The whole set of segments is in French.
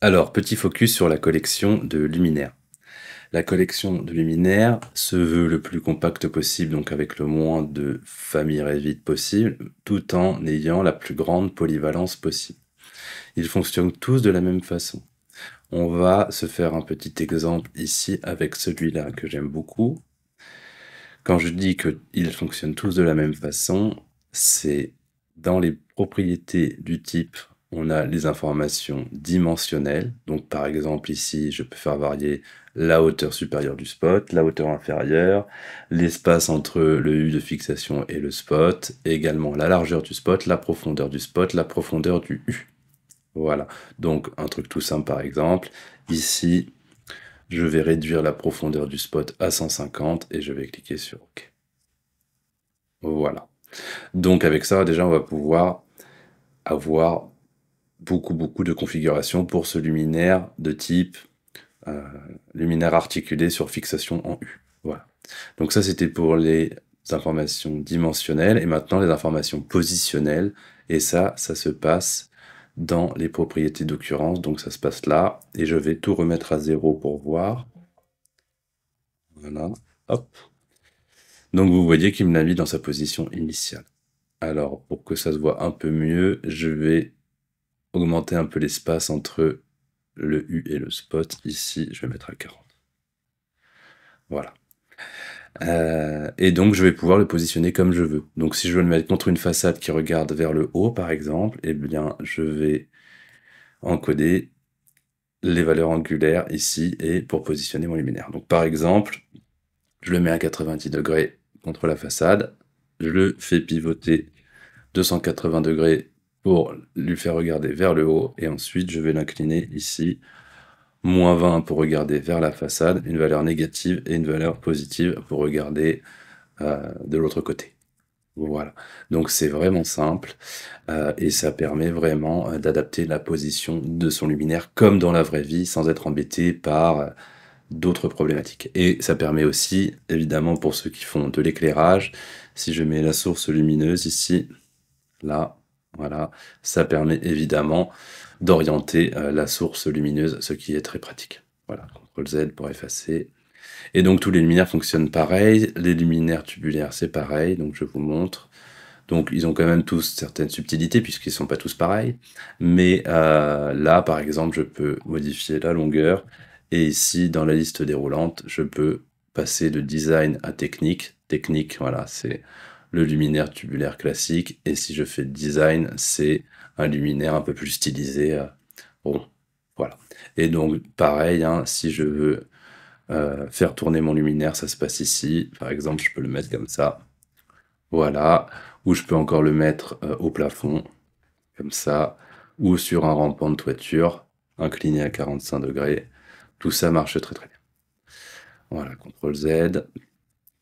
Alors, petit focus sur la collection de luminaires. La collection de luminaires se veut le plus compact possible, donc avec le moins de familles Revit possible, tout en ayant la plus grande polyvalence possible. Ils fonctionnent tous de la même façon. On va se faire un petit exemple ici avec celui-là que j'aime beaucoup. Quand je dis qu'ils fonctionnent tous de la même façon, c'est dans les propriétés du type, on a les informations dimensionnelles. Donc, par exemple, ici, je peux faire varier la hauteur supérieure du spot, la hauteur inférieure, l'espace entre le U de fixation et le spot, et également la largeur du spot, la profondeur du spot, la profondeur du U. Voilà. Donc, un truc tout simple, par exemple, ici, je vais réduire la profondeur du spot à 150 et je vais cliquer sur OK. Voilà. Donc avec ça, déjà, on va pouvoir avoir beaucoup de configurations pour ce luminaire de type euh, luminaire articulé sur fixation en U. Voilà. Donc ça, c'était pour les informations dimensionnelles et maintenant les informations positionnelles. Et ça se passe dans les propriétés d'occurrence. Donc ça se passe là et je vais tout remettre à 0 pour voir. Voilà. Hop. Donc vous voyez qu'il me l'a mis dans sa position initiale. Alors, pour que ça se voit un peu mieux, je vais augmenter un peu l'espace entre le U et le spot. Ici, je vais mettre à 40. Voilà. Et donc, je vais pouvoir le positionner comme je veux. Donc, si je veux le mettre contre une façade qui regarde vers le haut, par exemple, eh bien, je vais encoder les valeurs angulaires ici et pour positionner mon luminaire. Donc, par exemple, je le mets à 90 degrés contre la façade, je le fais pivoter 280 degrés pour lui faire regarder vers le haut, et ensuite je vais l'incliner ici, moins 20 pour regarder vers la façade, une valeur négative et une valeur positive pour regarder de l'autre côté. Voilà, donc c'est vraiment simple, et ça permet vraiment d'adapter la position de son luminaire comme dans la vraie vie, sans être embêté par d'autres problématiques. Et ça permet aussi, évidemment, pour ceux qui font de l'éclairage, si je mets la source lumineuse ici, là, voilà, ça permet évidemment d'orienter la source lumineuse, ce qui est très pratique. Voilà, CTRL Z pour effacer. Et donc tous les luminaires fonctionnent pareil, les luminaires tubulaires c'est pareil, donc je vous montre. Donc ils ont quand même tous certaines subtilités puisqu'ils ne sont pas tous pareils, mais là par exemple je peux modifier la longueur, et ici dans la liste déroulante je peux passer de design à technique. Technique, voilà, c'est le luminaire tubulaire classique, et si je fais design, c'est un luminaire un peu plus stylisé, rond. Voilà. Et donc pareil, hein, si je veux faire tourner mon luminaire, ça se passe ici. Par exemple, je peux le mettre comme ça. Voilà. Ou je peux encore le mettre au plafond, comme ça. Ou sur un rampant de toiture, incliné à 45 degrés. Tout ça marche très très bien. Voilà, CTRL Z.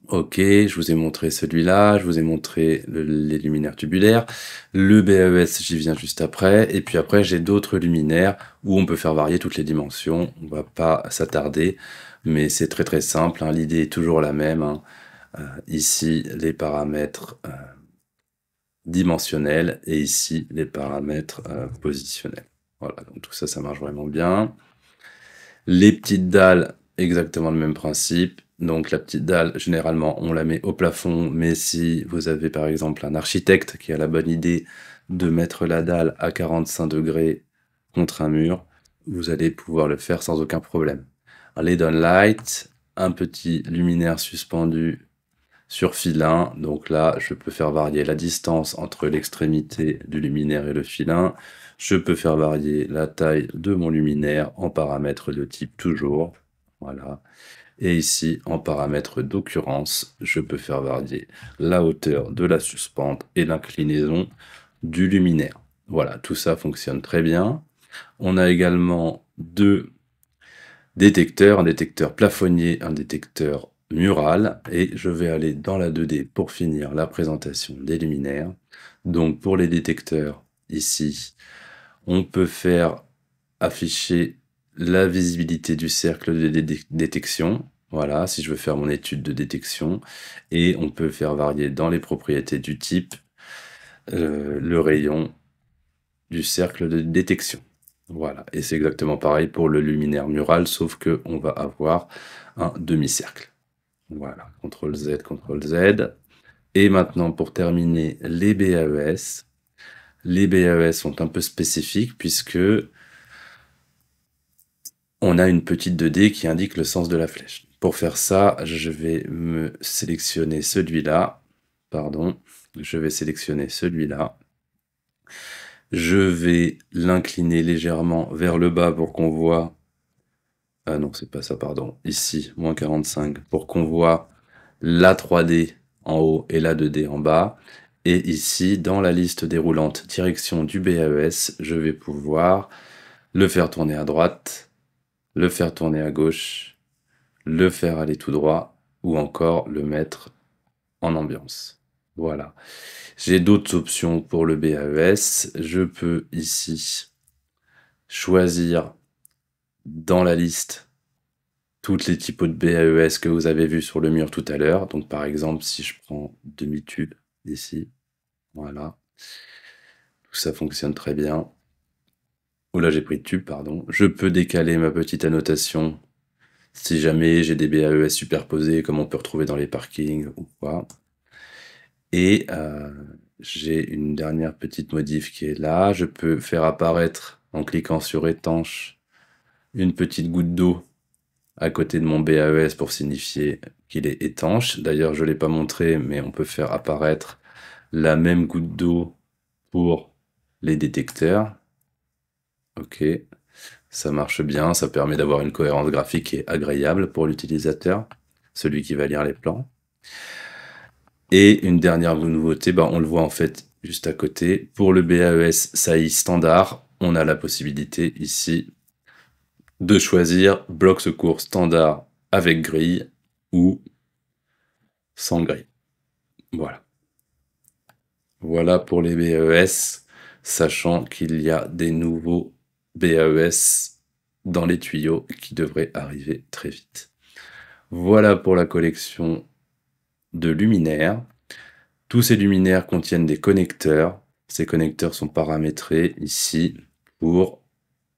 Ok, je vous ai montré celui-là, je vous ai montré les luminaires tubulaires. Le BAES, j'y viens juste après. Et puis après, j'ai d'autres luminaires où on peut faire varier toutes les dimensions. On va pas s'attarder, mais c'est très très simple, hein. L'idée est toujours la même, hein. Ici, les paramètres dimensionnels, et ici, les paramètres positionnels. Voilà, donc tout ça, ça marche vraiment bien. Les petites dalles, exactement le même principe. Donc la petite dalle, généralement, on la met au plafond, mais si vous avez par exemple un architecte qui a la bonne idée de mettre la dalle à 45 degrés contre un mur, vous allez pouvoir le faire sans aucun problème. Les downlights, un petit luminaire suspendu sur filin, donc là, je peux faire varier la distance entre l'extrémité du luminaire et le filin. Je peux faire varier la taille de mon luminaire en paramètres de type toujours. Voilà. Et ici, en paramètres d'occurrence, je peux faire varier la hauteur de la suspente et l'inclinaison du luminaire. Voilà, tout ça fonctionne très bien. On a également deux détecteur, un détecteur plafonnier, un détecteur mural, et je vais aller dans la 2D pour finir la présentation des luminaires. Donc pour les détecteurs, ici, on peut faire afficher la visibilité du cercle de détection, voilà, si je veux faire mon étude de détection, et on peut faire varier dans les propriétés du type le rayon du cercle de détection. Voilà, et c'est exactement pareil pour le luminaire mural, sauf qu'on va avoir un demi-cercle. Voilà, CTRL Z. Et maintenant, pour terminer, les BAES. Les BAES sont un peu spécifiques puisque on a une petite 2D qui indique le sens de la flèche. Pour faire ça, je vais me sélectionner celui-là. Pardon, je vais sélectionner celui-là. Je vais l'incliner légèrement vers le bas pour qu'on voit... Ah non, c'est pas ça, pardon. Ici, moins 45, pour qu'on voit la 3D en haut et la 2D en bas. Et ici, dans la liste déroulante direction du BAES, je vais pouvoir le faire tourner à droite, le faire tourner à gauche, le faire aller tout droit, ou encore le mettre en ambiance. Voilà. J'ai d'autres options pour le BAES. Je peux ici choisir dans la liste toutes les typos de BAES que vous avez vus sur le mur tout à l'heure. Donc par exemple, si je prends demi-tube ici, voilà, tout ça fonctionne très bien. Oh là, j'ai pris tube, pardon. Je peux décaler ma petite annotation si jamais j'ai des BAES superposés, comme on peut retrouver dans les parkings ou quoi. Et j'ai une dernière petite modif qui est là. Je peux faire apparaître, en cliquant sur étanche, une petite goutte d'eau à côté de mon BAES pour signifier qu'il est étanche. D'ailleurs, je ne l'ai pas montré, mais on peut faire apparaître la même goutte d'eau pour les détecteurs. Ok, ça marche bien, ça permet d'avoir une cohérence graphique qui est agréable pour l'utilisateur, celui qui va lire les plans. Et une dernière nouveauté, on le voit en fait juste à côté. Pour le BAES SAI standard, on a la possibilité ici de choisir bloc secours standard avec grille ou sans grille. Voilà. Voilà pour les BAES, sachant qu'il y a des nouveaux BAES dans les tuyaux qui devraient arriver très vite. Voilà pour la collection de luminaires. Tous ces luminaires contiennent des connecteurs. Ces connecteurs sont paramétrés ici pour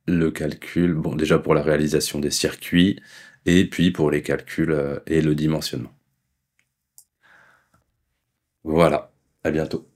le calcul, bon déjà pour la réalisation des circuits, et puis pour les calculs et le dimensionnement. Voilà, à bientôt.